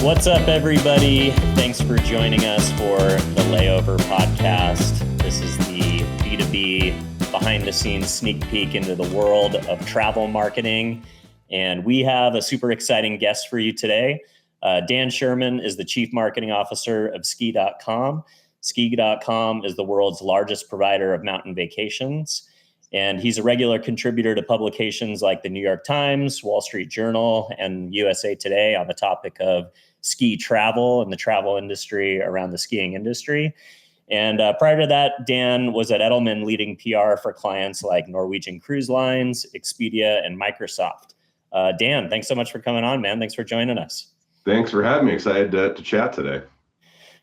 What's up, everybody? Thanks for joining us for the Layover podcast. This is the B2B behind-the-scenes sneak peek into the world of travel marketing. And we have a super exciting guest for you today. Dan Sherman is the Chief Marketing Officer of Ski.com. Ski.com is the world's largest provider of mountain vacations. And he's a regular contributor to publications like the New York Times, Wall Street Journal, and USA Today on the topic of ski travel and the travel industry around the skiing industry. And prior to that, Dan was at Edelman leading PR for clients like Norwegian Cruise Lines, Expedia, and Microsoft. Dan, thanks so much for coming on, man. Thanks for joining us. Thanks for having me. Excited to chat today.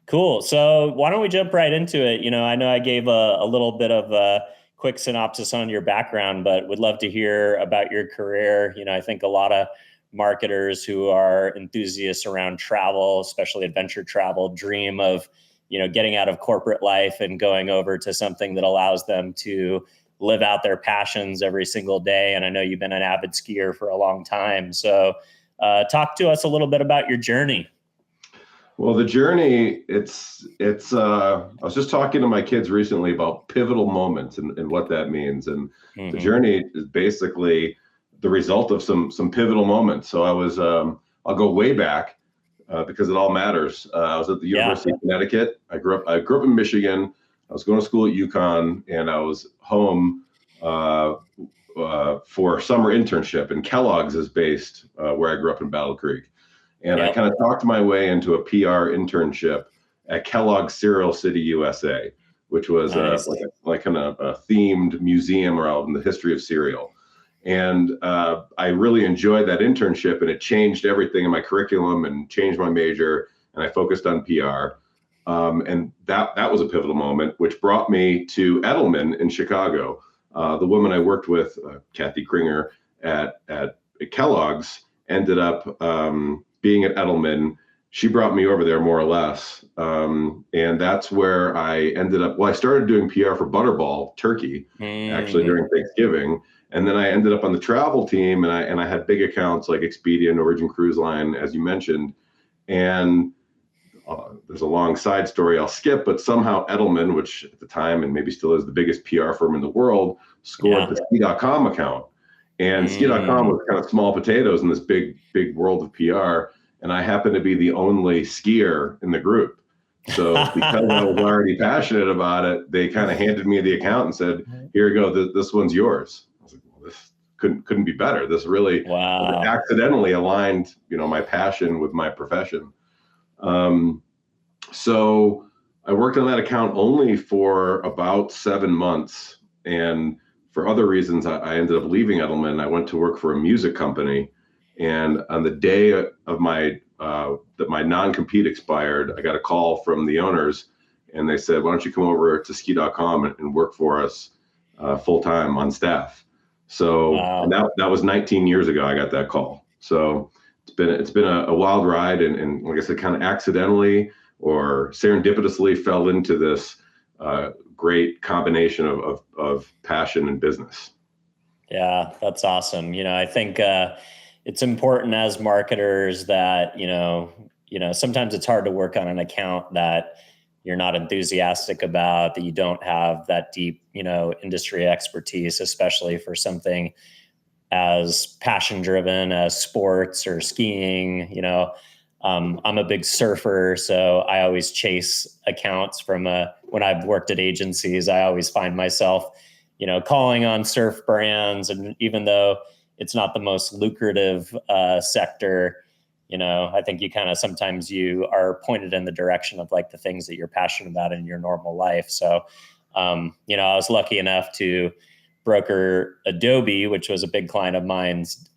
Cool. So why don't we jump right into it? I know I gave a little bit of a quick synopsis on your background, but would love to hear about your career. I think a lot of marketers who are enthusiasts around travel, especially adventure travel, dream of, getting out of corporate life and going over to something that allows them to live out their passions every single day. And I know you've been an avid skier for a long time. So talk to us a little bit about your journey. Well, the journey, it's. I was just talking to my kids recently about pivotal moments and what that means. And the journey is basically the result of some pivotal moments. So I was, I'll go way back because it all matters. I was at the University of Connecticut. I grew up in Michigan. I was going to school at UConn, and I was home for a summer internship. And Kellogg's is based where I grew up in Battle Creek. And I kind of talked my way into a PR internship at Kellogg's Cereal City, USA, which was like kind of a themed museum around the history of cereal. And I really enjoyed that internship, and it changed everything in my curriculum and changed my major, and I focused on PR. And that was a pivotal moment, which brought me to Edelman in Chicago. The woman I worked with, Kathy Kringer at Kellogg's, ended up being at Edelman. She brought me over there more or less. And that's where I ended up. Well, I started doing PR for Butterball Turkey, actually during Thanksgiving. And then I ended up on the travel team, and I had big accounts like Expedia, Norwegian Cruise Line, as you mentioned. And there's a long side story I'll skip, but somehow Edelman, which at the time and maybe still is the biggest PR firm in the world, scored the Ski.com account. And Ski.com was kind of small potatoes in this big world of PR. And I happened to be the only skier in the group. So because I was already passionate about it, they kind of handed me the account and said, "Here you go, this one's yours." I was like, well, this couldn't be better. This really accidentally aligned, my passion with my profession. So I worked on that account only for about 7 months. And for other reasons, I ended up leaving Edelman. I went to work for a music company. And on the day of that my non-compete expired, I got a call from the owners, and they said, "Why don't you come over to Ski.com and work for us full-time on staff?" So and that was 19 years ago. I got that call. So it's been a wild ride, and like I said, kind of accidentally or serendipitously fell into this great combination of passion and business. Yeah, that's awesome. I think it's important as marketers that, sometimes it's hard to work on an account that you're not enthusiastic about, that you don't have that deep, industry expertise, especially for something as passion driven as sports or skiing. I'm a big surfer, so I always chase accounts when I've worked at agencies. I always find myself, calling on surf brands. And even though it's not the most lucrative sector, I think sometimes you are pointed in the direction of like the things that you're passionate about in your normal life. So, I was lucky enough to broker Adobe, which was a big client of mine's,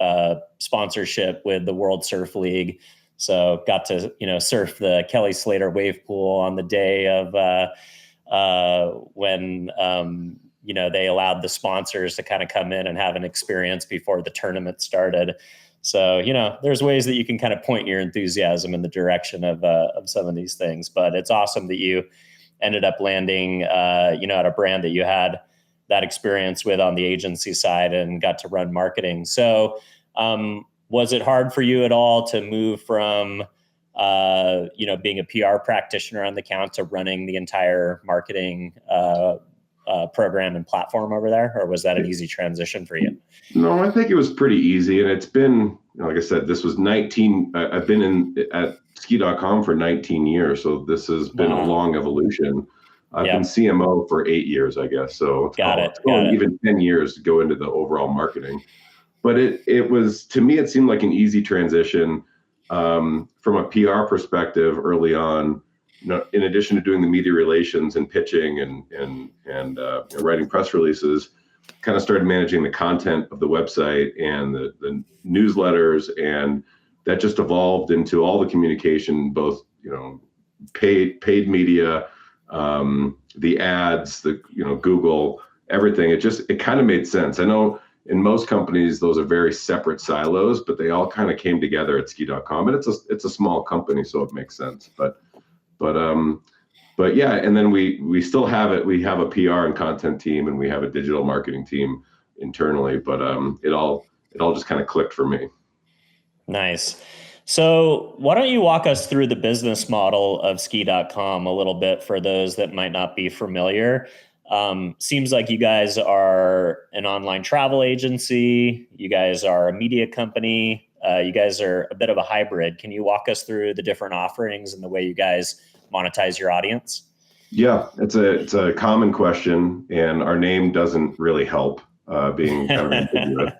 sponsorship with the World Surf League. So got to, surf the Kelly Slater wave pool on the day of when, they allowed the sponsors to kind of come in and have an experience before the tournament started. So, there's ways that you can kind of point your enthusiasm in the direction of some of these things. But it's awesome that you ended up landing, at a brand that you had that experience with on the agency side and got to run marketing. So was it hard for you at all to move from being a PR practitioner on the account to running the entire marketing program and platform over there? Or was that an easy transition for you? No, I think it was pretty easy. And it's been, like I said, this was 19, I've been at ski.com for 19 years. So this has been a long evolution. I've been CMO for 8 years, I guess. So it's going even 10 years to go into the overall marketing. But it was, to me, it seemed like an easy transition from a PR perspective early on. In addition to doing the media relations and pitching and writing press releases, kind of started managing the content of the website and the newsletters, and that just evolved into all the communication, both paid media, the ads, Google, everything. It kind of made sense. I know in most companies those are very separate silos, but they all kind of came together at ski.com, and it's a small company, so it makes sense. But yeah, and then we still have it. We have a PR and content team, and we have a digital marketing team internally. But it all just kind of clicked for me. Nice. So why don't you walk us through the business model of ski.com a little bit for those that might not be familiar? Seems like you guys are an online travel agency. You guys are a media company. You guys are a bit of a hybrid. Can you walk us through the different offerings and the way you guys monetize your audience? Yeah, it's a common question, and our name doesn't really help being kind of ambiguous.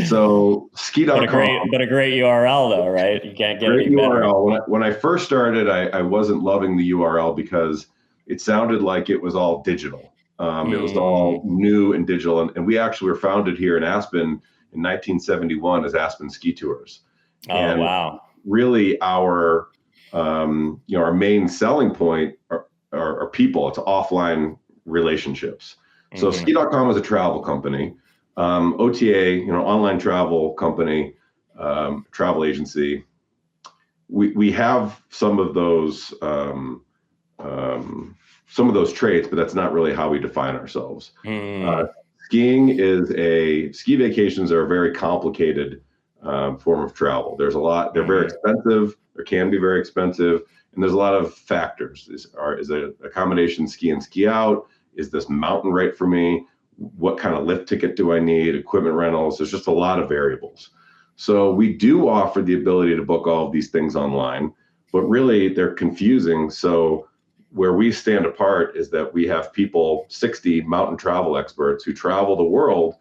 So ski.com, but a great URL though, right? You can't get great any better. URL. When I first started, I wasn't loving the URL because it sounded like it was all digital. It was all new and digital, and we actually were founded here in Aspen in 1971 as Aspen Ski Tours. Oh, wow! Really, our main selling point are people. It's offline relationships. So ski.com is a travel company. OTA, online travel company, travel agency. We have some of those traits, but that's not really how we define ourselves. Ski vacations are a very complicated form of travel. There's a lot. They're very expensive. Or can be very expensive, and there's a lot of factors. Is it a combination ski in, ski out? Is this mountain right for me? What kind of lift ticket do I need? Equipment rentals. There's just a lot of variables. So we do offer the ability to book all of these things online, but really they're confusing. So where we stand apart is that we have 60 mountain travel experts who travel the world,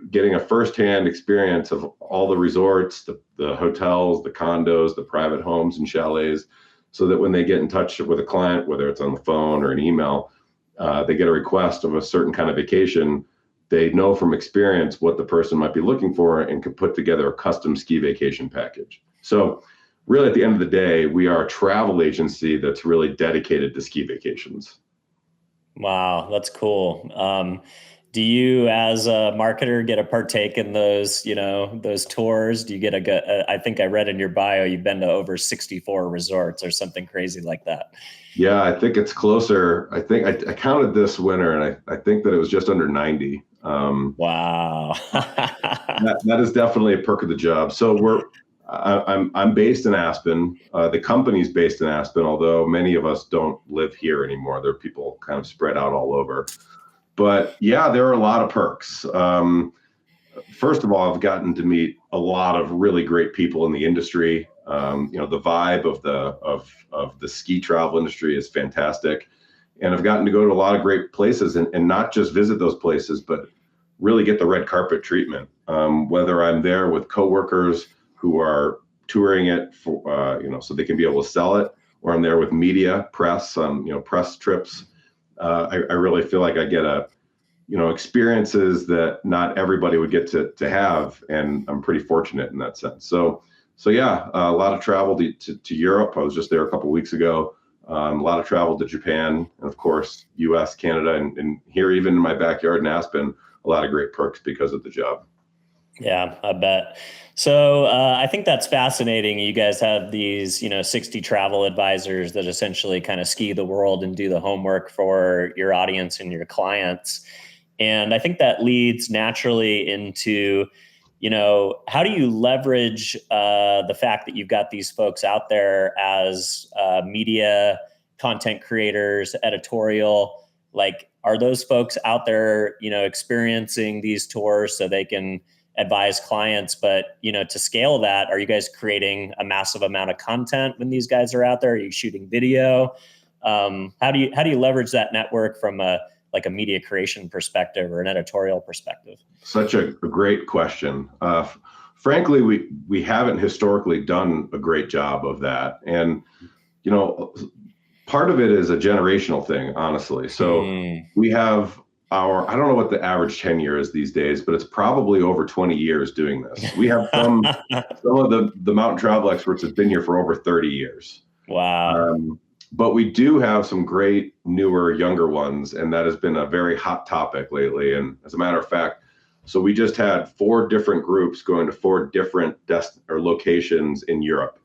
getting a firsthand experience of all the resorts, the hotels, the condos, the private homes and chalets, so that when they get in touch with a client, whether it's on the phone or an email, they get a request of a certain kind of vacation, they know from experience what the person might be looking for and can put together a custom ski vacation package. So really, at the end of the day, we are a travel agency that's really dedicated to ski vacations. Wow, that's cool. Do you, as a marketer, get a partake in those, those tours? Do you get I think I read in your bio, you've been to over 64 resorts or something crazy like that. Yeah, I think it's closer. I think I counted this winter, and I think that it was just under 90. Wow. that is definitely a perk of the job. So I'm based in Aspen. The company's based in Aspen, although many of us don't live here anymore. There are people kind of spread out all over. But yeah, there are a lot of perks. First of all, I've gotten to meet a lot of really great people in the industry. The vibe of the ski travel industry is fantastic. And I've gotten to go to a lot of great places and not just visit those places, but really get the red carpet treatment. Whether I'm there with coworkers who are touring it for, so they can be able to sell it, or I'm there with media, press, press trips. I really feel like I get experiences that not everybody would get to have, and I'm pretty fortunate in that sense. So yeah, a lot of travel to Europe. I was just there a couple of weeks ago. A lot of travel to Japan, and of course, U.S., Canada, and here even in my backyard in Aspen, a lot of great perks because of the job. Yeah, I bet. So I think that's fascinating. You guys have these, 60 travel advisors that essentially kind of ski the world and do the homework for your audience and your clients. And I think that leads naturally into, how do you leverage the fact that you've got these folks out there as media content creators, editorial? Like, are those folks out there, experiencing these tours so they can advise clients? But, to scale that, are you guys creating a massive amount of content when these guys are out there? Are you shooting video? How do you leverage that network from a media creation perspective or an editorial perspective? Such a great question. Frankly, we haven't historically done a great job of that. And, part of it is a generational thing, honestly. So we have I don't know what the average tenure is these days, but it's probably over 20 years doing this. We have some of the mountain travel experts have been here for over 30 years. Wow. But we do have some great newer, younger ones, and that has been a very hot topic lately. And as a matter of fact, so we just had 4 different groups going to 4 different locations in Europe,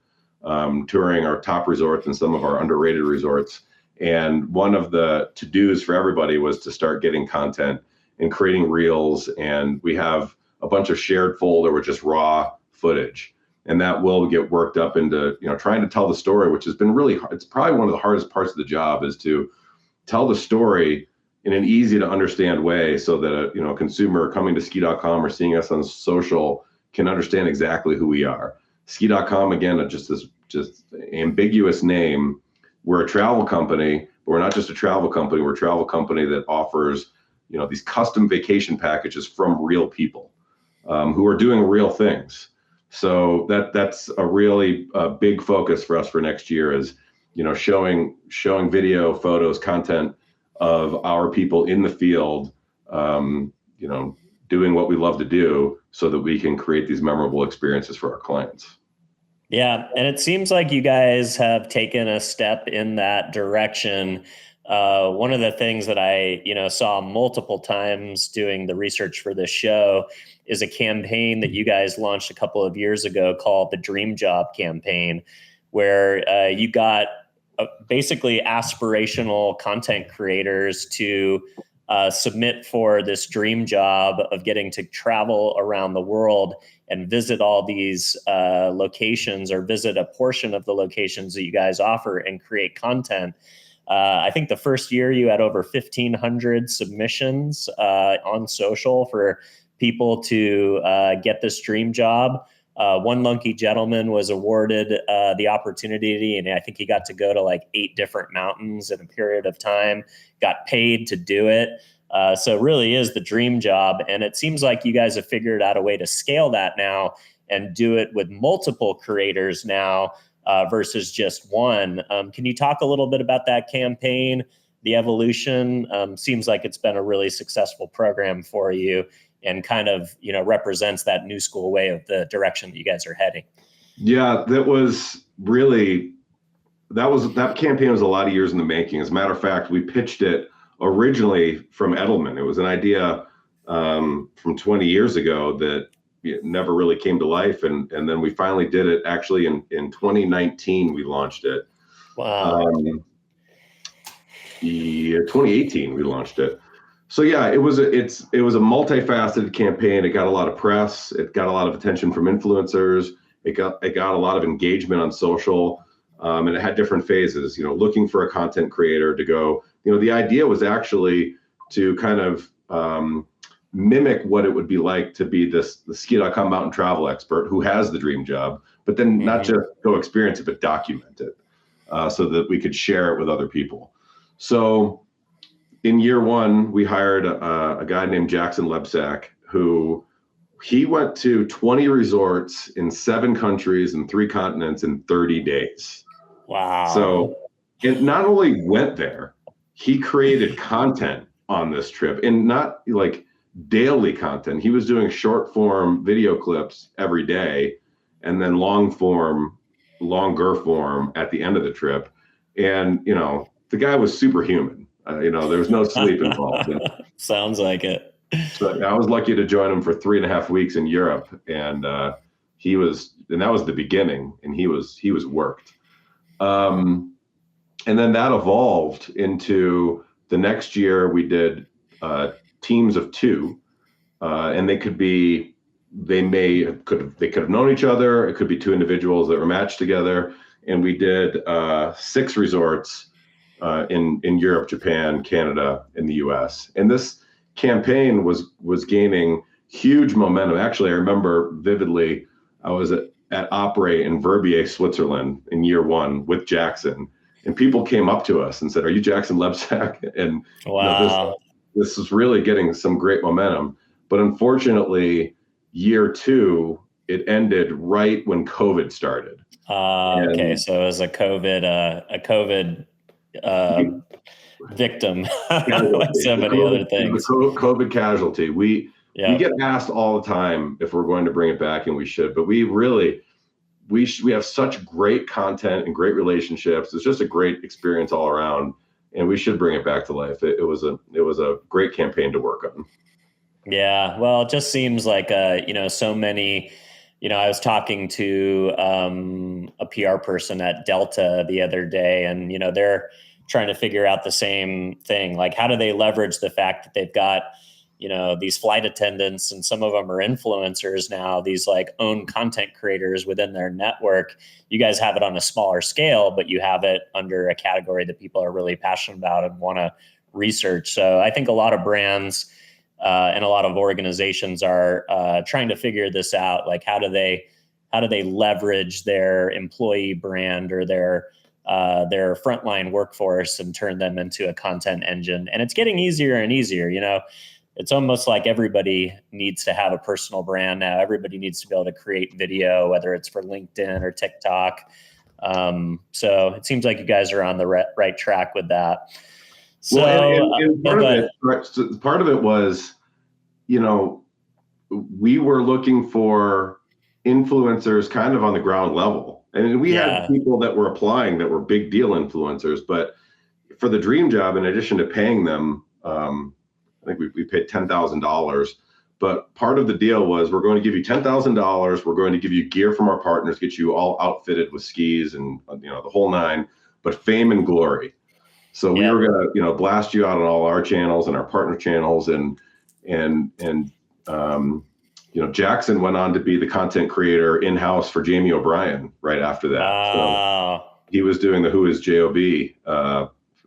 touring our top resorts and some of our underrated resorts. And one of the to-dos for everybody was to start getting content and creating reels. And we have a bunch of shared folder with just raw footage. And that will get worked up into, trying to tell the story, which has been really hard. It's probably one of the hardest parts of the job, is to tell the story in an easy to understand way so that a consumer coming to ski.com or seeing us on social can understand exactly who we are. Ski.com, again, just ambiguous name. We're a travel company, but we're not just a travel company. We're a travel company that offers, these custom vacation packages from real people who are doing real things. So that's a really big focus for us for next year, is, showing video, photos, content of our people in the field, doing what we love to do so that we can create these memorable experiences for our clients. Yeah. And it seems like you guys have taken a step in that direction. One of the things that I, saw multiple times doing the research for this show is a campaign that you guys launched a couple of years ago called the Dream Job campaign, where you got basically aspirational content creators to submit for this dream job of getting to travel around the world and visit all these locations, or visit a portion of the locations that you guys offer, and create content. I think the first year you had over 1,500 submissions on social for people to get this dream job. One lucky gentleman was awarded the opportunity, and I think he got to go to like 8 different mountains in a period of time, got paid to do it. So it really is the dream job. And it seems like you guys have figured out a way to scale that now and do it with multiple creators now versus just one. Can you talk a little bit about that campaign, the evolution? Seems like it's been a really successful program for you, and kind of, represents that new school way of the direction that you guys are heading. Yeah, that campaign was a lot of years in the making. As a matter of fact, we pitched it originally from Edelman. It was an idea from 20 years ago that never really came to life. And then we finally did it actually in 2019, we launched it. Wow. 2018, we launched it. So yeah, it was a multifaceted campaign. It got a lot of press. It got a lot of attention from influencers. It got a lot of engagement on social, and it had different phases. Looking for a content creator to go. The idea was actually to kind of mimic what it would be like to be the Ski.com mountain travel expert who has the dream job, but then not just go experience it, but document it so that we could share it with other people. So in year 1, we hired a guy named Jackson Lebsack, who he went to 20 resorts in 7 countries and 3 continents in 30 days. Wow. So it not only went there, he created content on this trip, and not like daily content. He was doing short form video clips every day, and then longer form at the end of the trip. And, the guy was superhuman. There was no sleep involved. Sounds like it. So I was lucky to join him for 3.5 weeks in Europe, and that was the beginning, and he was worked. And then that evolved into the next year. We did teams of 2, and they could be they could have known each other. It could be two individuals that were matched together. And we did 6 resorts in Europe, Japan, Canada, and the US. And this campaign was gaining huge momentum. Actually, I remember vividly, I was at Opry in Verbier, Switzerland in year 1 with Jackson. And people came up to us and said, "Are you Jackson Lebsack?" And wow, this is really getting some great momentum. But unfortunately, year 2, it ended right when COVID started. okay, so it was a COVID victim, like so many other things. COVID casualty. We get asked all the time if we're going to bring it back, and we should. But we really we have such great content and great relationships. It's just a great experience all around, and we should bring it back to life. It was a great campaign to work on. Yeah, well, it just seems like so many. I was talking to a PR person at Delta the other day, and they're trying to figure out the same thing. Like, how do they leverage the fact that they've got these flight attendants, and some of them are influencers now, these like own content creators within their network. You guys have it on a smaller scale, but you have it under a category that people are really passionate about and want to research. So I think a lot of brands and a lot of organizations are trying to figure this out. Like, how do they leverage their employee brand or their frontline workforce and turn them into a content engine? And it's getting easier and easier. It's almost like everybody needs to have a personal brand now. Everybody needs to be able to create video, whether it's for LinkedIn or TikTok. So it seems like you guys are on the right track with that. So, and part of it was, we were looking for influencers kind of on the ground level. And we had people that were applying that were big deal influencers. But for the dream job, in addition to paying them, I think we paid $10,000. But part of the deal was, we're going to give you $10,000. We're going to give you gear from our partners, get you all outfitted with skis and the whole 9, but fame and glory. So we were going to blast you out on all our channels and our partner channels, and Jackson went on to be the content creator in-house for Jamie O'Brien right after that. Wow. So he was doing the Who Is J.O.B.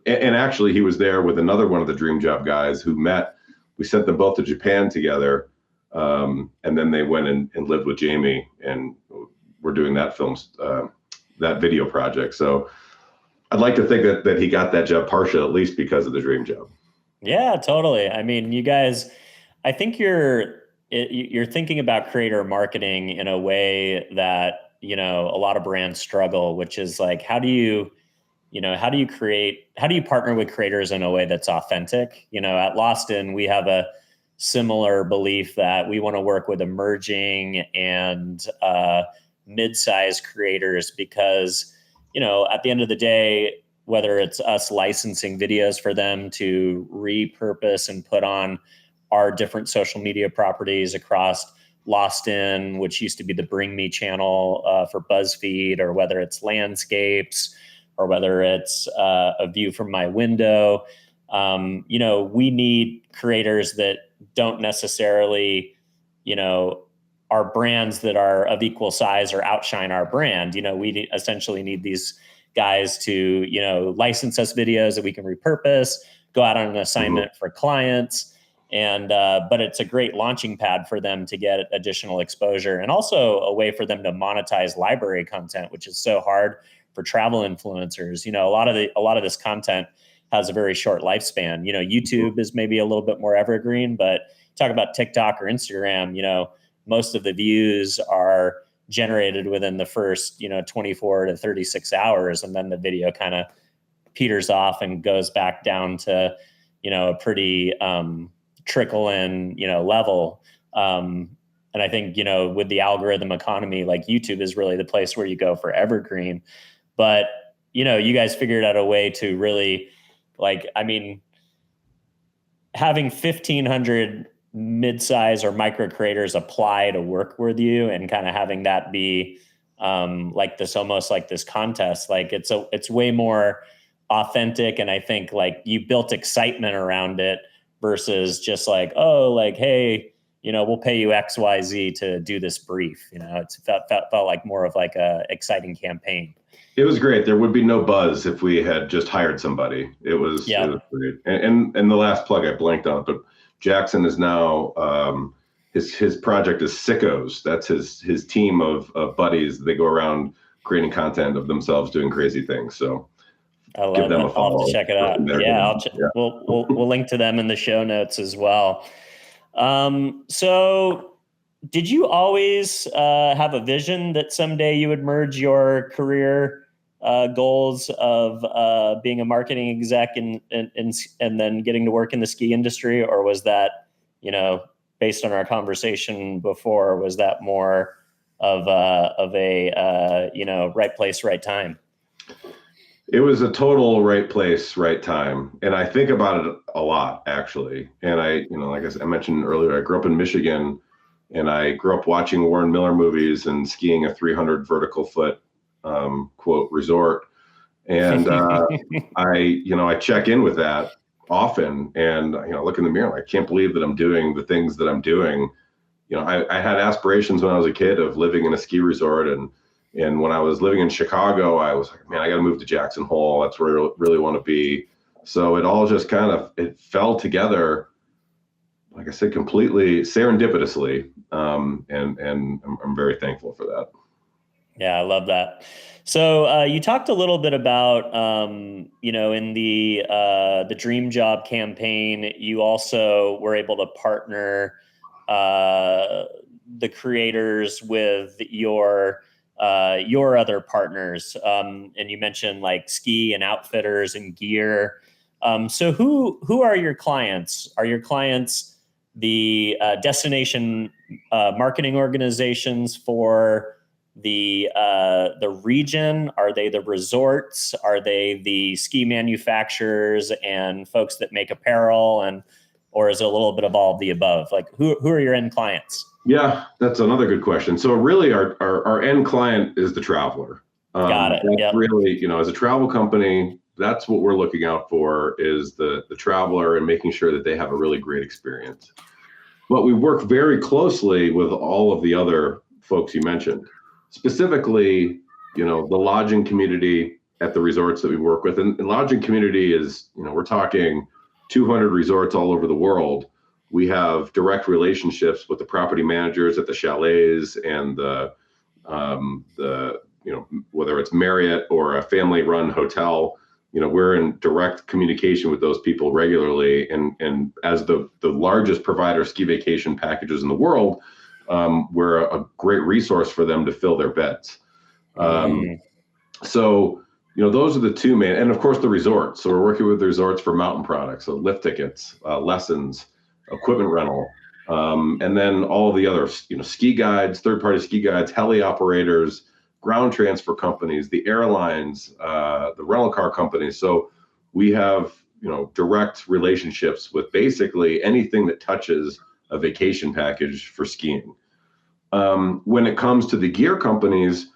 And actually, he was there with another one of the Dream Job guys who met. We sent them both to Japan together, and then they went and lived with Jamie, and we're doing that that video project. So I'd like to think that he got that job partially, at least because of the Dream Job. Yeah, totally. I mean, you guys, I think you're thinking about creator marketing in a way that a lot of brands struggle, which is like, how do you partner with creators in a way that's authentic? At Loston, we have a similar belief that we want to work with emerging and mid-sized creators, because, at the end of the day, whether it's us licensing videos for them to repurpose and put on our different social media properties across Loston, which used to be the Bring Me channel for BuzzFeed, or whether it's landscapes, or whether it's a view from my window. We need creators that don't necessarily, are brands that are of equal size or outshine our brand. We essentially need these guys to, license us videos that we can repurpose, go out on an assignment for clients. And, but it's a great launching pad for them to get additional exposure, and also a way for them to monetize library content, which is so hard for travel influencers. A lot of this content has a very short lifespan. YouTube is maybe a little bit more evergreen, but talk about TikTok or Instagram, most of the views are generated within the first, 24 to 36 hours. And then the video kind of peters off and goes back down to, a pretty trickle in, level. And I think, with the algorithm economy, like YouTube is really the place where you go for evergreen. But, you guys figured out a way to really, having 1,500 mid-size or micro creators apply to work with you, and kind of having that be almost like this contest, like it's way more authentic. And I think like you built excitement around it versus just like, oh, like, hey, we'll pay you XYZ to do this brief. It felt like more of like a exciting campaign. It was great. There would be no buzz if we had just hired somebody. It was great. And the last plug, I blanked on it, but Jackson is now, his project is Sickos. That's his team of buddies. They go around creating content of themselves doing crazy things. So I love them a follow. I'll have to check it out. Yeah, we'll link to them in the show notes as well. So did you always have a vision that someday you would merge your career goals of being a marketing exec and then getting to work in the ski industry? Or was that, based on our conversation before, was that more of a right place, right time? It was a total right place, right time. And I think about it a lot, actually. And like I mentioned earlier, I grew up in Michigan, and I grew up watching Warren Miller movies and skiing a 300 vertical foot, quote, resort. And I check in with that often, and look in the mirror, I can't believe that I'm doing the things that I'm doing. I had aspirations when I was a kid of living in a ski resort, and when I was living in Chicago, I was like, man, I got to move to Jackson Hole. That's where I really want to be. So it all just it fell together, like I said, completely serendipitously. And I'm very thankful for that. Yeah, I love that. So you talked a little bit about, in the Dream Job campaign, you also were able to partner the creators with your other partners. And you mentioned like ski and outfitters and gear. So who are your clients? Are your clients the destination marketing organizations for the region? Are they the resorts? Are they the ski manufacturers and folks that make apparel, or is it a little bit of all of the above? Like who are your end clients? Yeah, that's another good question. So really our end client is the traveler. Got it. That's really, as a travel company, that's what we're looking out for, is the traveler and making sure that they have a really great experience. But we work very closely with all of the other folks you mentioned, specifically, the lodging community at the resorts that we work with. And lodging community is, we're talking 200 resorts all over the world. We have direct relationships with the property managers at the chalets and whether it's Marriott or a family-run hotel, we're in direct communication with those people regularly. And as the largest provider of ski vacation packages in the world, we're a great resource for them to fill their beds. So, those are the two main, and of course the resorts. So we're working with the resorts for mountain products, so lift tickets, lessons, equipment rental, and then all the other, ski guides, third-party ski guides, heli operators, ground transfer companies, the airlines, the rental car companies. So we have, direct relationships with basically anything that touches a vacation package for skiing. When it comes to the gear companies,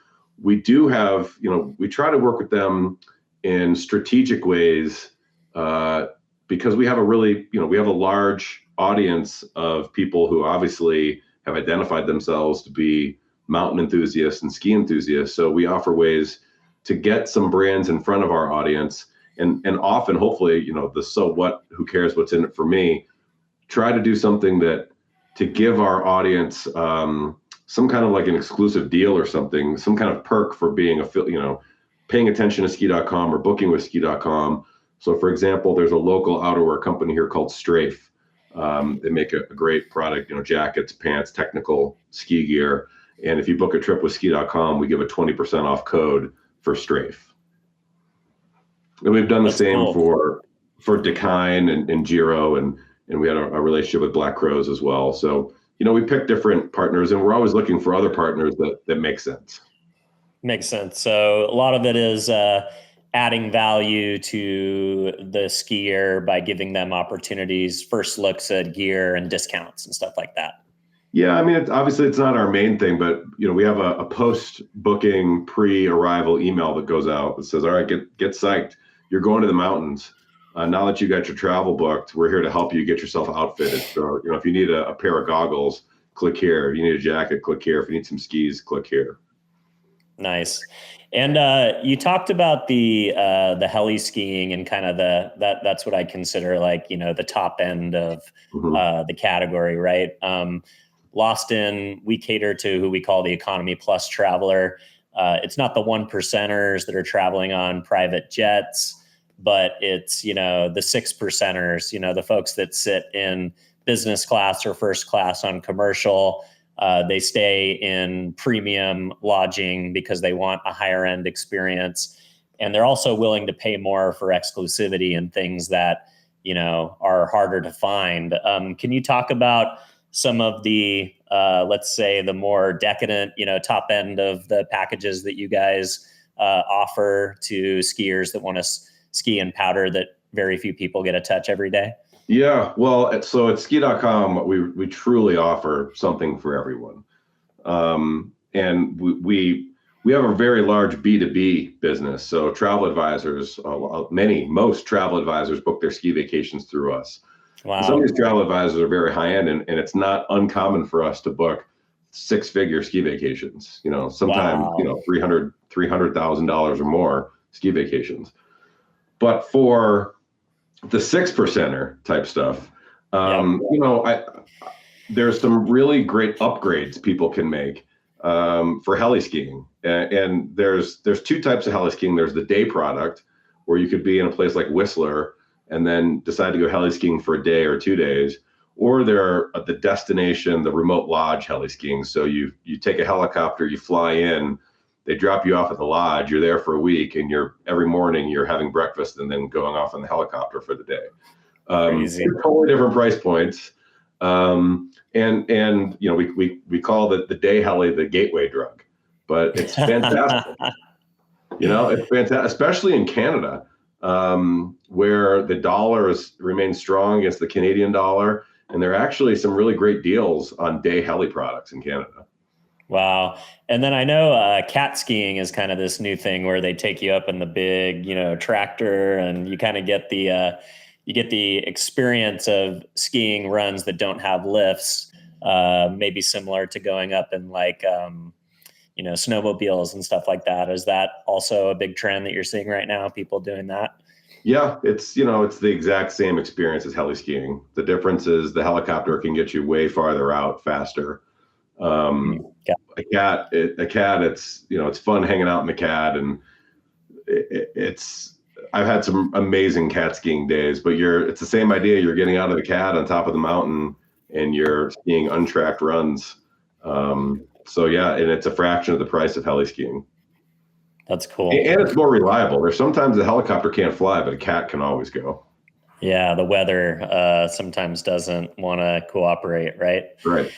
we do have, we try to work with them in strategic ways, because we have we have a large audience of people who obviously have identified themselves to be mountain enthusiasts and ski enthusiasts. So we offer ways to get some brands in front of our audience, and often, hopefully, the so what, who cares what's in it for me, try to do something to give our audience some kind of like an exclusive deal or something, some kind of perk for being paying attention to ski.com or booking with ski.com. So for example, there's a local outerwear company here called Strafe. They make a great product, jackets, pants, technical ski gear. And if you book a trip with ski.com, we give a 20% off code for Strafe. And we've done the same for Dakine and Giro, and we had a relationship with Black Crows as well. So, we pick different partners, and we're always looking for other partners that make sense. Makes sense. So a lot of it is adding value to the skier by giving them opportunities, first looks at gear and discounts and stuff like that. Yeah, obviously it's not our main thing, but we have a post-booking, pre-arrival email that goes out that says, "All right, get psyched. You're going to the mountains. Now that you got your travel booked, we're here to help you get yourself outfitted. So, if you need a pair of goggles, click here. If you need a jacket, click here. If you need some skis, click here. Nice. And you talked about the heli skiing and kind of that's what I consider like, the top end of the category, right? Lost in, we cater to who we call the economy plus traveler. It's not the 1%ers that are traveling on private jets, but it's, the 6%ers, the folks that sit in business class or first class on commercial. They stay in premium lodging because they want a higher end experience. And they're also willing to pay more for exclusivity and things that, are harder to find. Can you talk about some of the, let's say, the more decadent, top end of the packages that you guys offer to skiers that want to ski in powder that very few people get to touch every day? Yeah, well, so at ski.com, we truly offer something for everyone. And we have a very large B2B business. So travel advisors, most travel advisors book their ski vacations through us. Wow. Some of these travel advisors are very high end, and it's not uncommon for us to book six-figure ski vacations. Sometimes, wow. $300,000 or more ski vacations. But for the 6%er type stuff, there's some really great upgrades people can make for heli skiing. And there's two types of heli skiing. There's the day product, where you could be in a place like Whistler and then decide to go heli skiing for a day or 2 days, or there are the destination, the remote lodge heli skiing. So you take a helicopter, you fly in, they drop you off at the lodge, you're there for a week, and every morning you're having breakfast and then going off on the helicopter for the day. Totally different price points. And we call the day heli the gateway drug, but it's fantastic. It's fantastic, especially in Canada, where the dollar remains strong against the Canadian dollar. And there are actually some really great deals on day heli products in Canada. Wow. And then I know cat skiing is kind of this new thing where they take you up in the big, tractor, and you kind of get the experience of skiing runs that don't have lifts, maybe similar to going up in like, snowmobiles and stuff like that. Is that also a big trend that you're seeing right now, people doing that? Yeah, it's the exact same experience as heli skiing. The difference is the helicopter can get you way farther out faster. A cat, it's fun hanging out in the cat, and I've had some amazing cat skiing days, but it's the same idea. You're getting out of the cat on top of the mountain and you're skiing untracked runs. So yeah, and it's a fraction of the price of heli skiing. That's cool. And it's more reliable. There's sometimes the helicopter can't fly, but a cat can always go. Yeah, the weather sometimes doesn't want to cooperate, right? Right.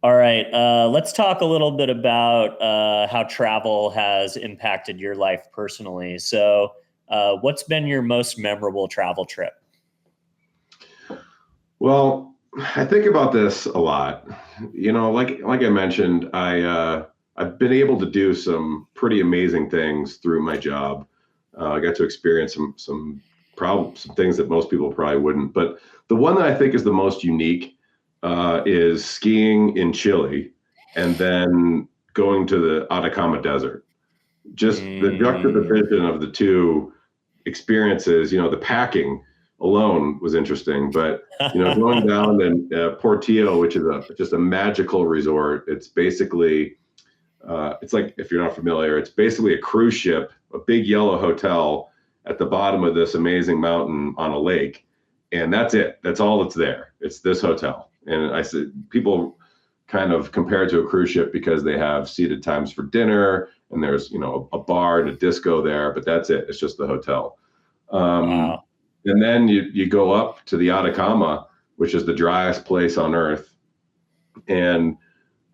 All right, let's talk a little bit about how travel has impacted your life personally. So what's been your most memorable travel trip? Well, I think about this a lot. Like I mentioned, I've been able to do some pretty amazing things through my job. I got to experience some things that most people probably wouldn't. But the one that I think is the most unique is skiing in Chile and then going to the Atacama Desert. Just the juxtaposition of the two experiences. The packing alone was interesting, but going down in Portillo, which is just a magical resort. It's basically it's like, if you're not familiar, it's basically a cruise ship, a big yellow hotel at the bottom of this amazing mountain on a lake, and that's it. That's all that's there. It's this hotel. And I said, people kind of compare it to a cruise ship because they have seated times for dinner, and there's a bar and a disco there, but that's it. It's just the hotel. Wow. And then you go up to the Atacama, which is the driest place on earth, and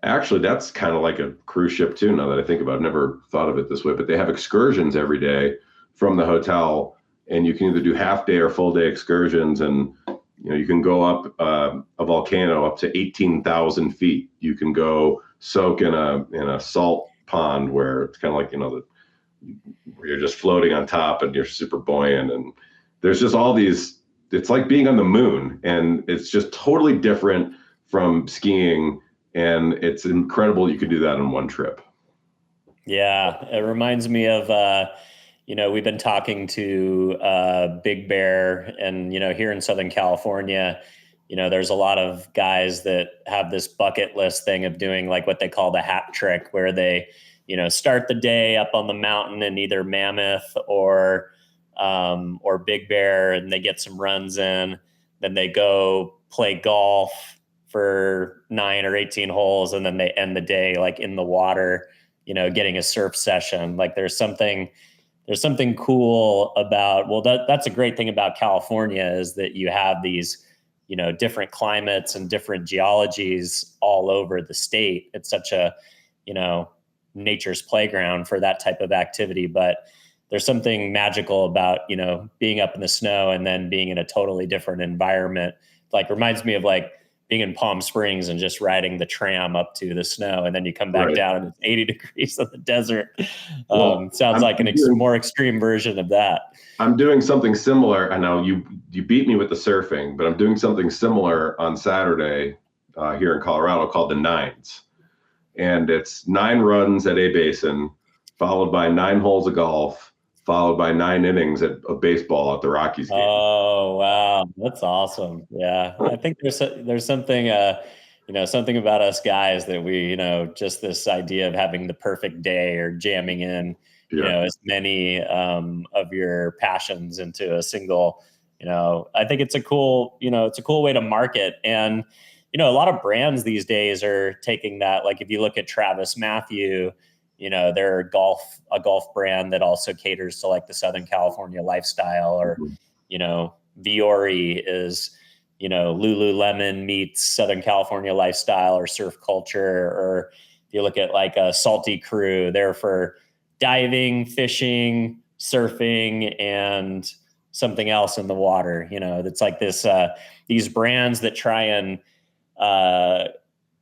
actually that's kind of like a cruise ship too. Now that I think about it, never thought of it this way, but they have excursions every day from the hotel, and you can either do half day or full day excursions, and you can go up a volcano up to 18,000 feet. You can go soak in a salt pond where it's kind of like, where you're just floating on top and you're super buoyant. And there's just all these, it's like being on the moon, and it's just totally different from skiing. And it's incredible you could do that in one trip. Yeah, it reminds me of, we've been talking to Big Bear, and, here in Southern California, there's a lot of guys that have this bucket list thing of doing like what they call the hat trick, where they, start the day up on the mountain in either Mammoth or Big Bear, and they get some runs in. Then they go play golf for 9 or 18 holes, and then they end the day like in the water, getting a surf session. Like there's something cool about, well, that's a great thing about California, is that you have these, different climates and different geologies all over the state. It's such a, nature's playground for that type of activity. But there's something magical about, being up in the snow and then being in a totally different environment. Like reminds me of like being in Palm Springs and just riding the tram up to the snow, and then you come back down and it's 80 degrees in the desert. Sounds like more extreme version of that. I'm doing something similar. I know you beat me with the surfing, but I'm doing something similar on Saturday here in Colorado called the Nines. And it's 9 runs at A Basin, followed by 9 holes of golf, followed by 9 innings of baseball at the Rockies game. Oh, wow. That's awesome. Yeah. I think there's something, something about us guys that we, just this idea of having the perfect day or jamming in, as many of your passions into a single, I think it's a cool way to market. And, a lot of brands these days are taking that. Like if you look at Travis Matthew, they're a golf brand that also caters to like the Southern California lifestyle, or, Viore is, Lululemon meets Southern California lifestyle or surf culture. Or if you look at like a Salty Crew, they're for diving, fishing, surfing, and something else in the water. That's like this, these brands that try and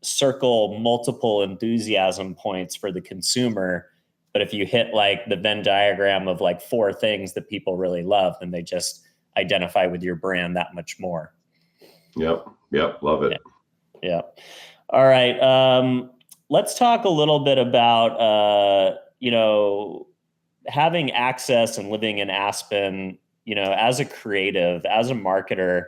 circle multiple enthusiasm points for the consumer. But if you hit like the Venn diagram of like 4 things that people really love, then they just identify with your brand that much more. Yep. Love it. Yeah. All right. Let's talk a little bit about, having access and living in Aspen, as a creative, as a marketer.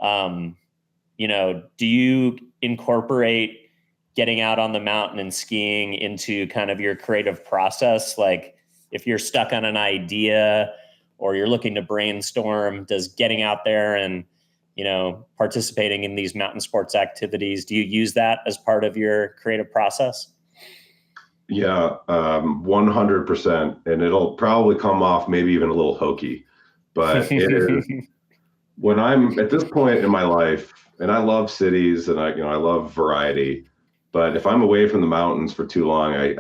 Do you incorporate getting out on the mountain and skiing into kind of your creative process? Like if you're stuck on an idea or you're looking to brainstorm, does getting out there and, participating in these mountain sports activities, do you use that as part of your creative process? Yeah, 100%. And it'll probably come off maybe even a little hokey, but it is when I'm at this point in my life, and I love cities and I love variety, but if I'm away from the mountains for too long, I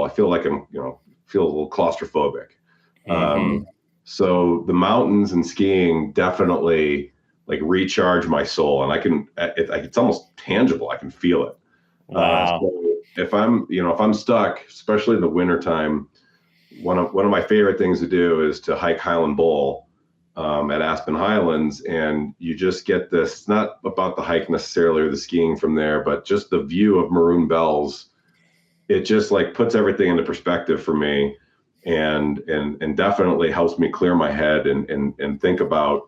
feel like I'm, feel a little claustrophobic. Mm-hmm. So the mountains and skiing definitely like recharge my soul, and it's almost tangible. I can feel it. Wow. So if I'm stuck, especially in the wintertime, one of my favorite things to do is to hike Highland Bowl at Aspen Highlands, and you just get this. It's not about the hike necessarily or the skiing from there, but just the view of Maroon Bells. It just like puts everything into perspective for me, and definitely helps me clear my head and think about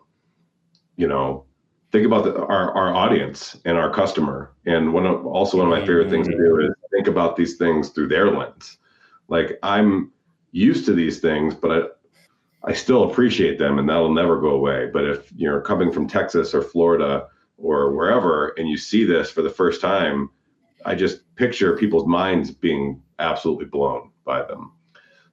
our audience and our customer. And one of my favorite things to do is think about these things through their lens. Like I'm used to these things, but I still appreciate them, and that'll never go away. But if you're coming from Texas or Florida or wherever, and you see this for the first time, I just picture people's minds being absolutely blown by them.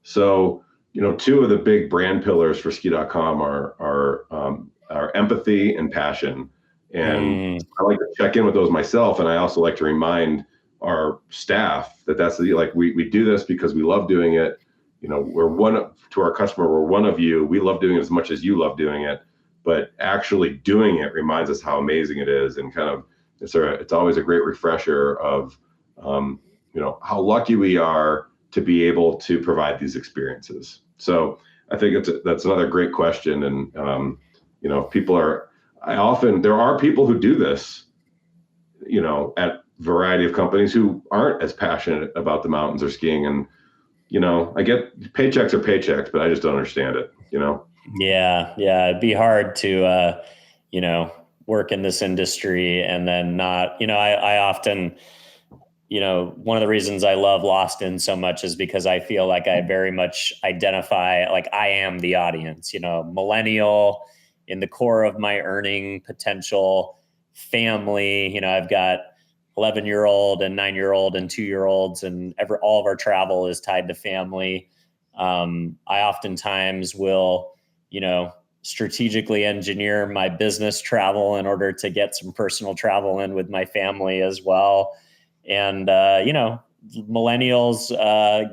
So, 2 of the big brand pillars for ski.com are empathy and passion. And I like to check in with those myself. And I also like to remind our staff that's like, we do this because we love doing it. To our customer, we're one of you. We love doing it as much as you love doing it, but actually doing it reminds us how amazing it is. And kind of, it's always a great refresher of, how lucky we are to be able to provide these experiences. So I think that's another great question. And, there are people who do this, at variety of companies who aren't as passionate about the mountains or skiing. And, I get paychecks are paychecks, but I just don't understand it, Yeah. Yeah. It'd be hard to, work in this industry and then not, I often, one of the reasons I love Lost In so much is because I feel like I very much identify, like I am the audience, millennial in the core of my earning potential, family. I've got 11-year-old and 9-year-old and 2-year-olds, and all of our travel is tied to family. I oftentimes will, strategically engineer my business travel in order to get some personal travel in with my family as well. And, millennials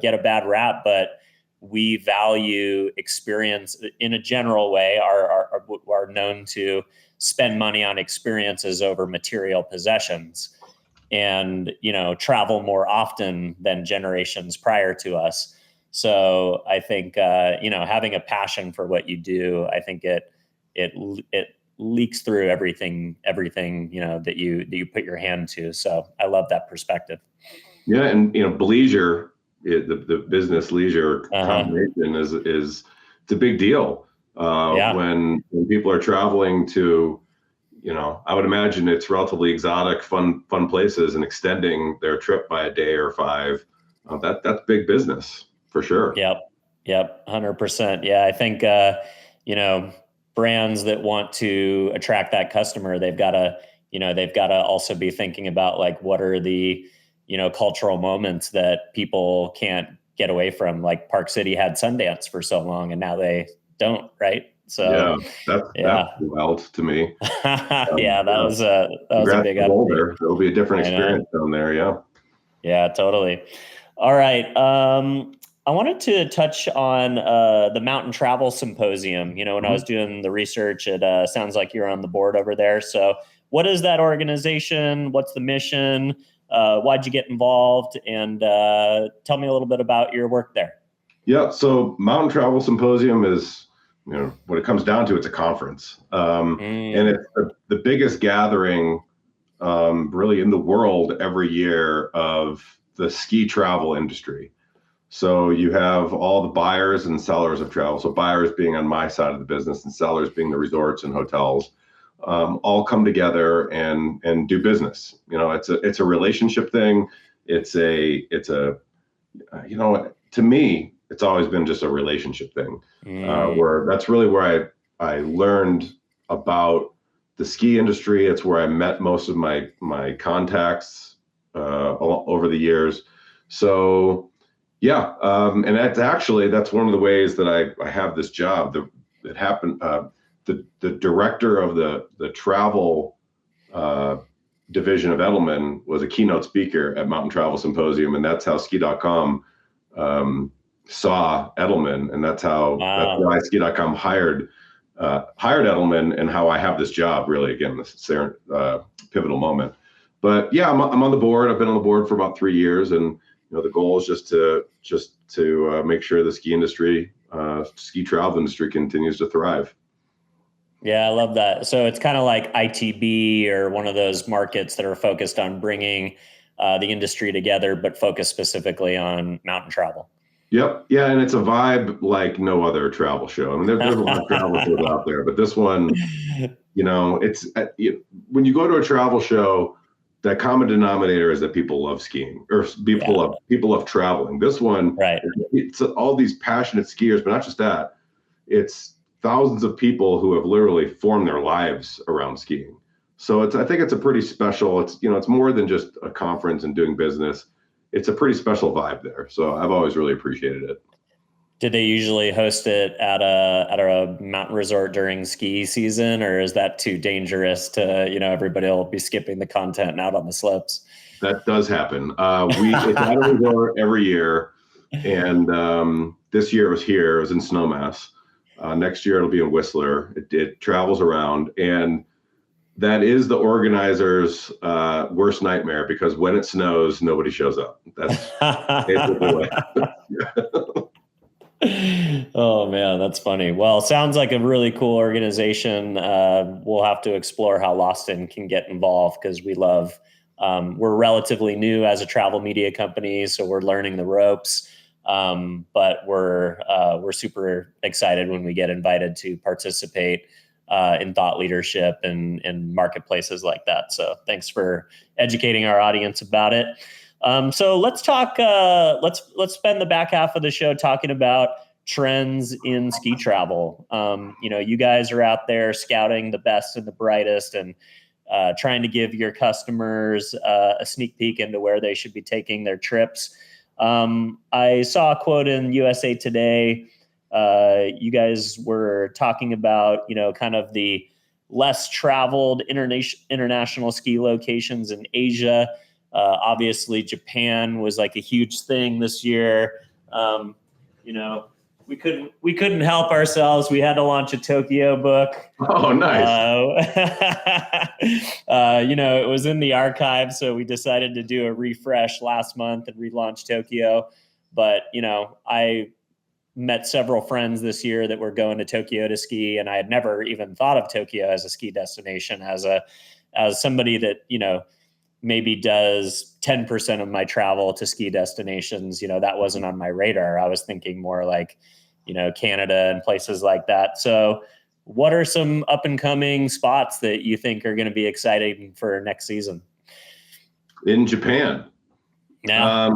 get a bad rap, but we value experience in a general way, are known to spend money on experiences over material possessions and, travel more often than generations prior to us. So I think, having a passion for what you do, I think it leaks through everything, that you put your hand to. So I love that perspective. Yeah. And, bleisure, the business leisure combination is it's a big deal. When people are traveling to, I would imagine it's relatively exotic, fun places, and extending their trip by a day or 5. That's big business for sure. Yep. 100%. Yeah. I think, brands that want to attract that customer, they've got to also be thinking about, like, what are the, cultural moments that people can't get away from. Like Park City had Sundance for so long and now they don't, right? So that's wild to me. That was a big update. It'll be a different experience down there. Yeah, totally. All right. I wanted to touch on the Mountain Travel Symposium. When I was doing the research, it sounds like you're on the board over there. So what is that organization? What's the mission? Why'd you get involved? And tell me a little bit about your work there. Yeah. So Mountain Travel Symposium is, what it comes down to, it's a conference. And it's the biggest gathering really in the world every year of the ski travel industry. So you have all the buyers and sellers of travel. So buyers being on my side of the business and sellers being the resorts and hotels, all come together and do business. It's a relationship thing. To me, it's always been just a relationship thing, where that's really where I learned about the ski industry. It's where I met most of my contacts over the years. So yeah, and that's one of the ways that I have this job. That happened. The director of the travel division of Edelman was a keynote speaker at Mountain Travel Symposium, and that's how Ski.com saw Edelman, and that's why Ski.com hired Edelman, and how I have this job. Really, again, this pivotal moment. But yeah, I'm on the board. I've been on the board for about 3 years, and the goal is just to make sure the ski travel industry continues to thrive. Yeah, I love that. So it's kind of like ITB or one of those markets that are focused on bringing the industry together, but focused specifically on mountain travel. Yep. Yeah. And it's a vibe like no other travel show. I mean, there's a lot of travel shows out there, but this one, it's when you go to a travel show, the common denominator is that people love skiing, or people love traveling. This one, right? It's all these passionate skiers, but not just that. It's thousands of people who have literally formed their lives around skiing. So I think it's a pretty special. It's more than just a conference and doing business. It's a pretty special vibe there. So I've always really appreciated it. Did they usually host it at a mountain resort during ski season, or is that too dangerous to, everybody will be skipping the content out on the slopes? That does happen. It's at a resort every year. And this year it was here. It was in Snowmass. Next year it'll be in Whistler. It travels around, and that is the organizer's worst nightmare, because when it snows, nobody shows up. That's basically what happens. Oh man, that's funny. Well, sounds like a really cool organization. We'll have to explore how Lawson can get involved because we're relatively new as a travel media company, so we're learning the ropes. But we're super excited when we get invited to participate in thought leadership and marketplaces like that. So thanks for educating our audience about it. So let's talk. Let's spend the back half of the show talking about trends in ski travel. You guys are out there scouting the best and the brightest, and trying to give your customers a sneak peek into where they should be taking their trips. I saw a quote in USA Today. You guys were talking about, kind of the less traveled international ski locations in Asia. Obviously, Japan was like a huge thing this year. We couldn't help ourselves. We had to launch a Tokyo book. Oh, nice. It was in the archive, so we decided to do a refresh last month and relaunch Tokyo. But, I met several friends this year that were going to Tokyo to ski, and I had never even thought of Tokyo as a ski destination, as somebody that, maybe does 10% of my travel to ski destinations. That wasn't on my radar. I was thinking more like, Canada and places like that. So what are some up and coming spots that you think are going to be exciting for next season? In Japan. Yeah.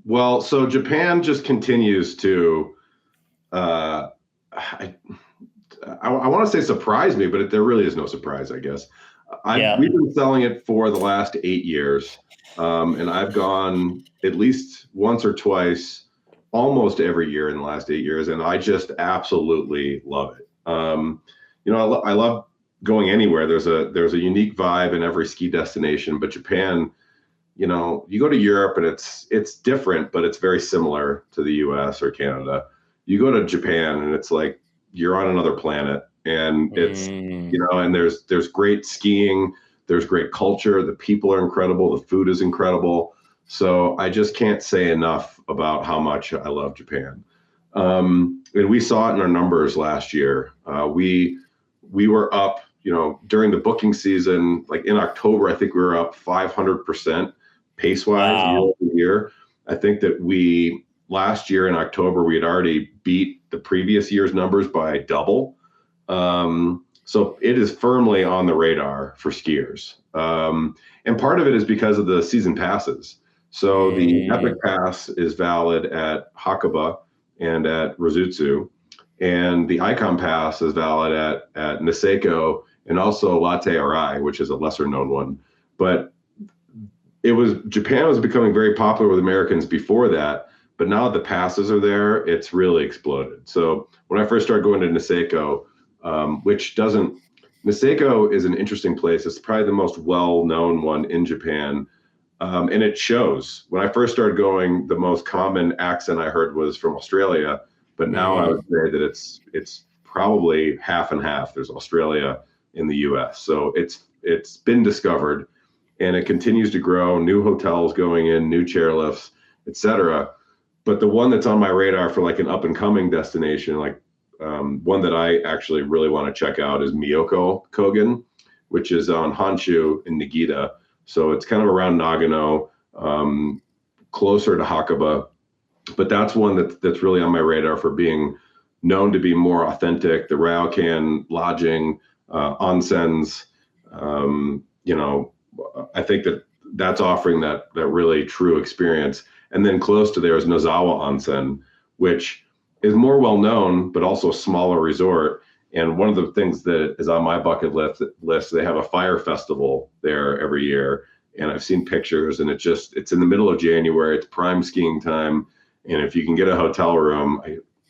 Well, so Japan just continues to, I want to say surprise me, but there really is no surprise, I guess. We've been selling it for the last 8 years, and I've gone at least once or twice, almost every year in the last 8 years, and I just absolutely love it. I love going anywhere. There's a unique vibe in every ski destination, but Japan, you go to Europe and it's different, but it's very similar to the US or Canada. You go to Japan and it's like you're on another planet. And it's, and there's great skiing, there's great culture, the people are incredible, the food is incredible. So I just can't say enough about how much I love Japan. And we saw it in our numbers last year. We were up, during the booking season, like in October, I think we were up 500% pace-wise year over year. I think that last year in October, we had already beat the previous year's numbers by double. So it is firmly on the radar for skiers. And part of it is because of the season passes. So the Epic Pass is valid at Hakuba and at Rizutsu, and the Icon Pass is valid at Niseko and also Latte Arai, which is a lesser known one. But Japan was becoming very popular with Americans before that, but now the passes are there, it's really exploded. So when I first started going to Niseko, Niseko is an interesting place. It's probably the most well-known one in Japan. And it shows. When I first started going, the most common accent I heard was from Australia, but now I would say that it's probably half and half. There's Australia in the US. So it's been discovered and it continues to grow, new hotels going in, new chairlifts, etc. But the one that's on my radar for like an up and coming destination, like one that I actually really want to check out is Miyoko Kogen, which is on Honshu in Nagita. So it's kind of around Nagano, closer to Hakuba, but that's one that's really on my radar for being known to be more authentic. The Ryokan lodging, onsens, I think that's offering that really true experience. And then close to there is Nozawa Onsen, which is more well known, but also a smaller resort. And one of the things that is on my bucket list, they have a fire festival there every year. And I've seen pictures and it's in the middle of January, it's prime skiing time. And if you can get a hotel room,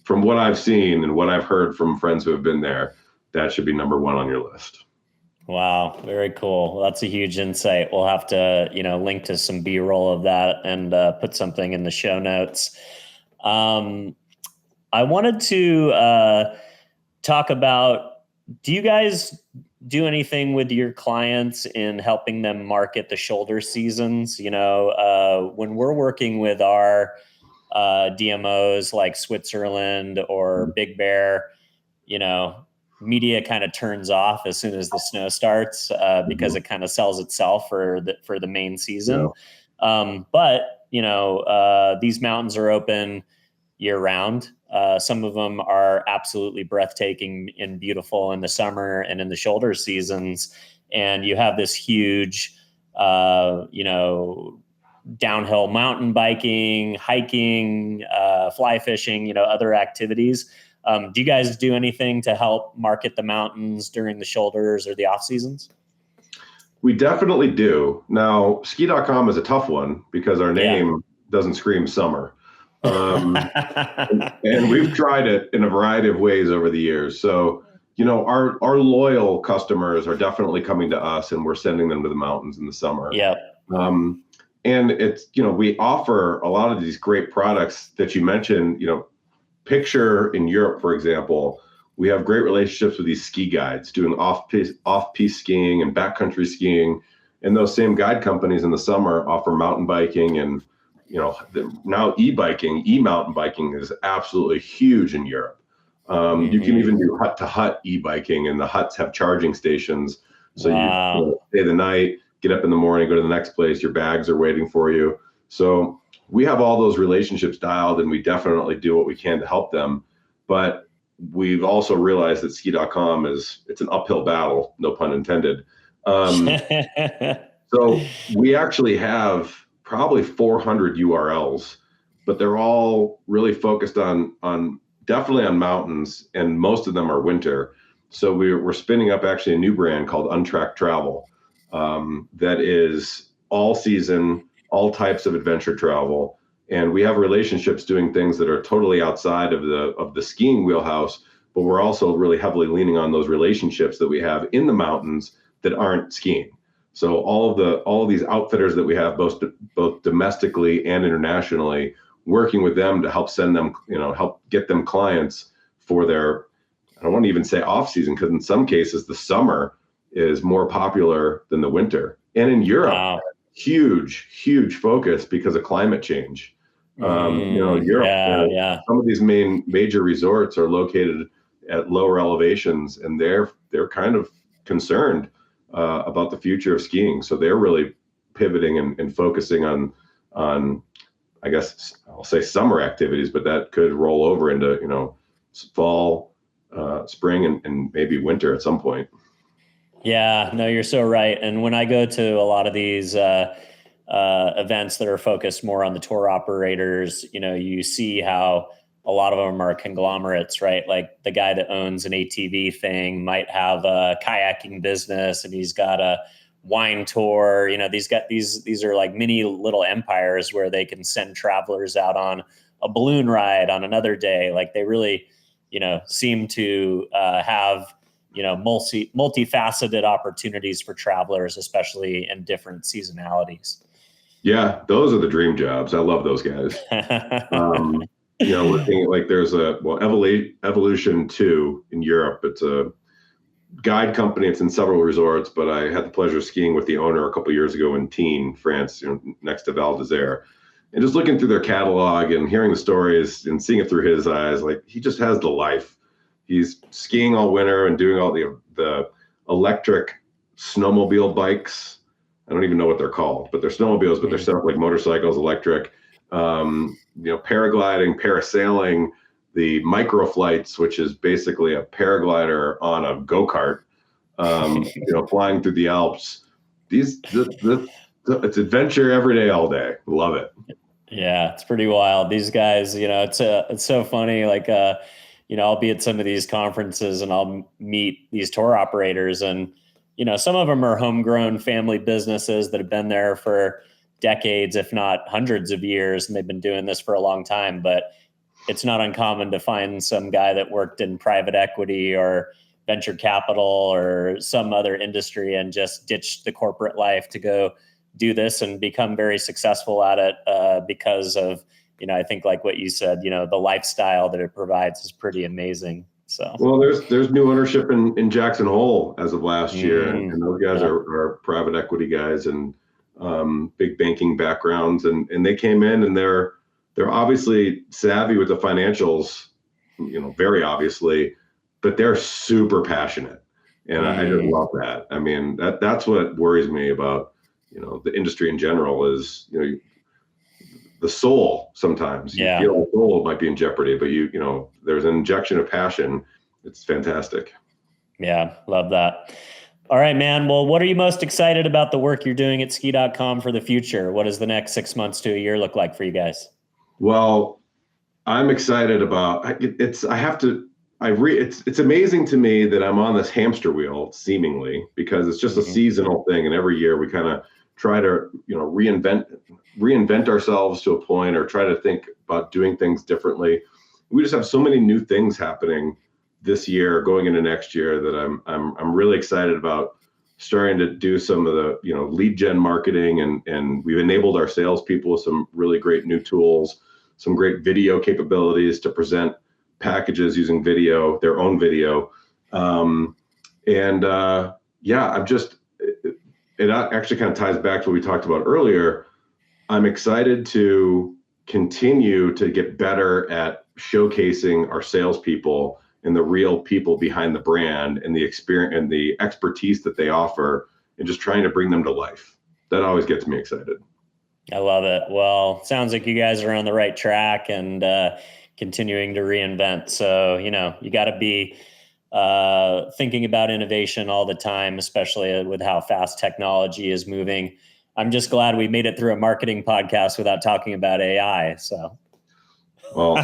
from what I've seen and what I've heard from friends who have been there, that should be number one on your list. Wow. Very cool. Well, that's a huge insight. We'll have to, link to some B-roll of that and put something in the show notes. I wanted to talk about, do you guys do anything with your clients in helping them market the shoulder seasons? When we're working with our DMOs like Switzerland or Big Bear, media kind of turns off as soon as the snow starts because it kind of sells itself for the main season. But these mountains are open year round. Some of them are absolutely breathtaking and beautiful in the summer and in the shoulder seasons. And you have this huge, downhill mountain biking, hiking, fly fishing, other activities. Do you guys do anything to help market the mountains during the shoulders or the off seasons? We definitely do. Now, ski.com is a tough one because our name doesn't scream summer. And we've tried it in a variety of ways over the years. So, our loyal customers are definitely coming to us, and we're sending them to the mountains in the summer. And it's, we offer a lot of these great products that you mentioned. Picture in Europe, for example, we have great relationships with these ski guides doing off-piste skiing and backcountry skiing. And those same guide companies in the summer offer mountain biking and, now e-mountain biking is absolutely huge in Europe. You can even do hut-to-hut e-biking, and the huts have charging stations. So you stay the night, get up in the morning, go to the next place, your bags are waiting for you. So we have all those relationships dialed, and we definitely do what we can to help them. But we've also realized that ski.com it's an uphill battle, no pun intended. So we actually have probably 400 URLs, but they're all really focused on definitely on mountains, and most of them are winter. So we're spinning up actually a new brand called Untracked Travel that is all season, all types of adventure travel. And we have relationships doing things that are totally outside of the skiing wheelhouse, but we're also really heavily leaning on those relationships that we have in the mountains that aren't skiing. So all of these outfitters that we have, both domestically and internationally, working with them to help send them, help get them clients for their, I don't want to even say off season, because in some cases the summer is more popular than the winter. And in Europe, huge focus because of climate change. Europe, some of these major resorts are located at lower elevations, and they're kind of concerned about the future of skiing. So they're really pivoting and focusing on, I guess I'll say summer activities, but that could roll over into, fall, spring, and maybe winter at some point. Yeah, no, you're so right. And when I go to a lot of these events that are focused more on the tour operators, you see how a lot of them are conglomerates, right? Like the guy that owns an ATV thing might have a kayaking business, and he's got a wine tour. These are like mini little empires where they can send travelers out on a balloon ride on another day. Like they really, seem to have, multifaceted opportunities for travelers, especially in different seasonalities. Yeah, those are the dream jobs. I love those guys. Looking like there's Evolution 2 in Europe. It's a guide company. It's in several resorts, but I had the pleasure of skiing with the owner a couple of years ago in Tignes, France, next to Val d'Isère. And just looking through their catalog and hearing the stories and seeing it through his eyes, like he just has the life. He's skiing all winter and doing all the electric snowmobile bikes. I don't even know what they're called, but they're snowmobiles, but they're set up like motorcycles, electric. Paragliding, parasailing, the microflights, which is basically a paraglider on a go-kart, flying through the Alps. It's adventure every day, all day. Love it. Yeah, it's pretty wild. These guys, it's so funny. Like, I'll be at some of these conferences and I'll meet these tour operators, and, some of them are homegrown family businesses that have been there for decades, if not hundreds of years, and they've been doing this for a long time. But it's not uncommon to find some guy that worked in private equity or venture capital or some other industry and just ditched the corporate life to go do this and become very successful at it because of, I think like what you said, the lifestyle that it provides is pretty amazing. So, well, there's new ownership in Jackson Hole as of last year, and those guys are private equity guys and big banking backgrounds, and they came in and they're they're obviously savvy with the financials, very obviously, but they're super passionate. And I just love that. I mean, that's what worries me about, the industry in general is, the soul sometimes. You feel the soul might be in jeopardy, but there's an injection of passion. It's fantastic. Yeah, love that. All right, man. Well, what are you most excited about the work you're doing at ski.com for the future? What does the next 6 months to a year look like for you guys? Well, I'm excited about it's amazing to me that I'm on this hamster wheel seemingly, because it's just a seasonal thing. And every year we kind of try to, reinvent ourselves to a point, or try to think about doing things differently. We just have so many new things happening this year, going into next year, that I'm really excited about starting to do some of the, lead gen marketing, and we've enabled our salespeople with some really great new tools, some great video capabilities to present packages using video, their own video. It actually kind of ties back to what we talked about earlier. I'm excited to continue to get better at showcasing our salespeople and the real people behind the brand, and the experience and the expertise that they offer, and just trying to bring them to life. That always gets me excited. I love it. Well, sounds like you guys are on the right track and continuing to reinvent. So, you got to be thinking about innovation all the time, especially with how fast technology is moving. I'm just glad we made it through a marketing podcast without talking about AI. So, well,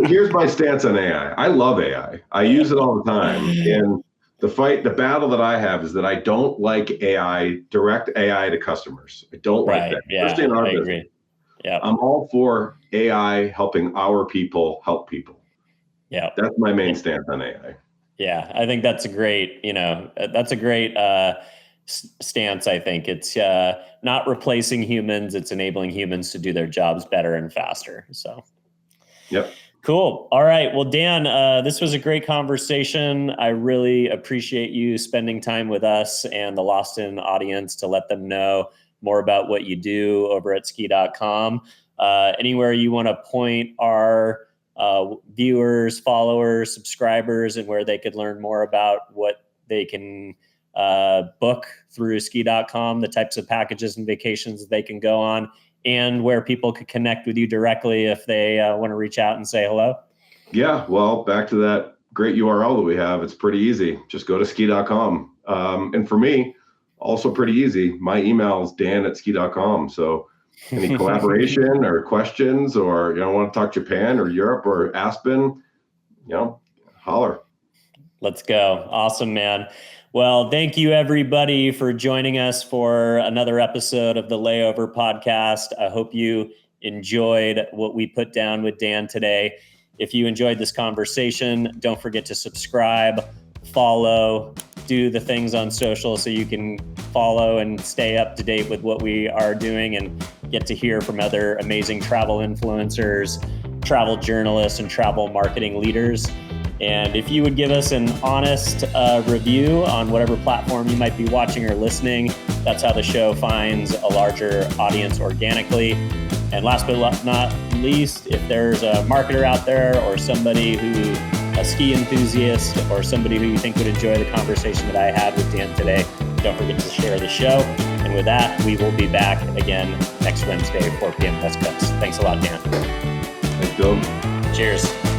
here's my stance on AI. I love AI. I use it all the time. And the battle that I have is that I don't like direct AI to customers. I don't like that. Yeah, especially in our business. Agree. Yeah. I'm all for AI helping our people help people. Yeah. That's my main stance on AI. Yeah. I think that's a great, stance. I think it's not replacing humans. It's enabling humans to do their jobs better and faster. So. Yep. Cool. All right. Well, Dan, this was a great conversation. I really appreciate you spending time with us and the Lost In audience to let them know more about what you do over at ski.com. Anywhere you want to point our viewers, followers, subscribers, and where they could learn more about what they can book through ski.com, the types of packages and vacations that they can go on, and where people could connect with you directly if they want to reach out and say hello? Yeah, well, back to that great URL that we have. It's pretty easy. Just go to ski.com. And for me, also pretty easy. My email is dan@ski.com. So any collaboration or questions, or want to talk Japan or Europe or Aspen, holler. Let's go. Awesome, man. Well, thank you everybody for joining us for another episode of the Layover podcast. I hope you enjoyed what we put down with Dan today. If you enjoyed this conversation, don't forget to subscribe, follow, do the things on social so you can follow and stay up to date with what we are doing and get to hear from other amazing travel influencers, travel journalists, and travel marketing leaders. And if you would give us an honest review on whatever platform you might be watching or listening, that's how the show finds a larger audience organically. And last but not least, if there's a marketer out there or somebody a ski enthusiast or somebody who you think would enjoy the conversation that I had with Dan today, don't forget to share the show. And with that, we will be back again next Wednesday, 4 p.m. West Coast. Thanks a lot, Dan. Thanks, Bill. Cheers.